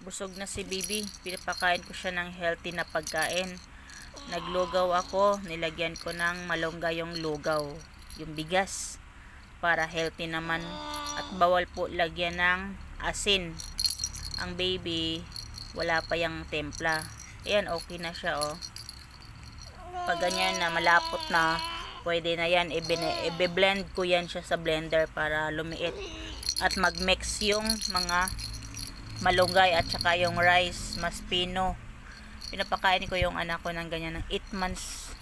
Busog na si baby. Pinapakain ko siya ng healthy na pagkain. Naglugaw ako. Nilagyan ko ng malunggay yung lugaw. Yung bigas. Para healthy naman. At bawal po lagyan ng asin. Ang baby, wala pa yung templa. Ayan, okay na siya, oh. Pag ganyan na, malapot na, pwede na yan. I-blend ko yan siya sa blender para lumiit. At mag-mix yung mga malunggay at saka yung rice, maspino. Pinapakain ko yung anak ko ng ganyan ng 8 months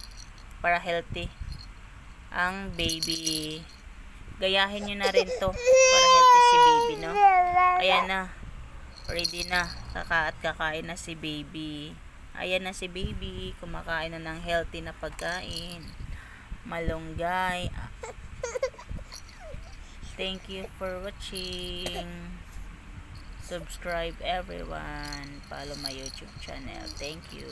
para healthy ang baby. Gayahin nyo na rin to para healthy si baby, no? Ayan na, ready na, kakain na si baby. Ayan na si baby, kumakain na ng healthy na pagkain, malunggay. Thank you for watching. Subscribe everyone. Follow my YouTube channel. Thank you.